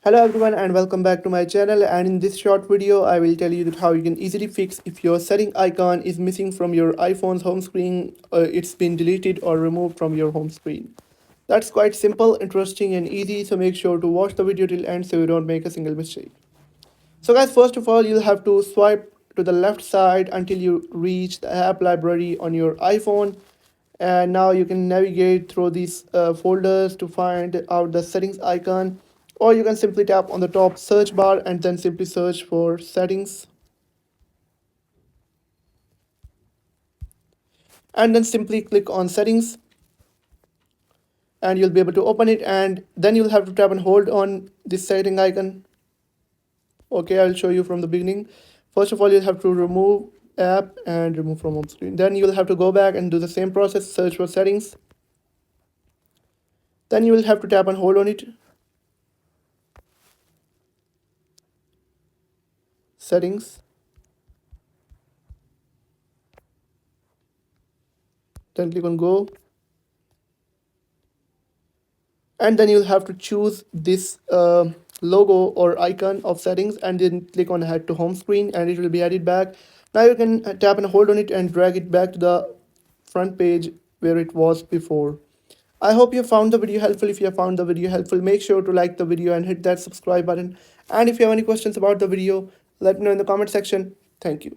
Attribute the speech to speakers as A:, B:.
A: Hello everyone and welcome back to my channel, and in this short video I will tell you that how you can easily fix if your setting icon is missing from your iPhone's home screen, it's been deleted or removed from your home screen. That's quite simple, interesting and easy, so make sure to watch the video till end so you don't make a single mistake. So guys, first of all you'll have to swipe to the left side until you reach the app library on your iPhone, and now you can navigate through these folders to find out the settings icon, or you can simply tap on the top search bar and then simply search for settings, and then simply click on settings and you'll be able to open it, and then you'll have to tap and hold on this setting icon. Okay, I'll show you from the beginning. First of all, you'll have to remove app and remove from home screen. Then you will have to go back and do the same process, search for settings. Then you will have to tap and hold on it. Settings. Then click on go. And then you'll have to choose this logo or icon of settings and then click on head to home screen and it will be added back. Now you can tap and hold on it and drag it back to the front page where it was before. I hope you found the video helpful. If you have found the video helpful, make sure to like the video and hit that subscribe button. And if you have any questions about the video, let me know in the comment section. Thank you.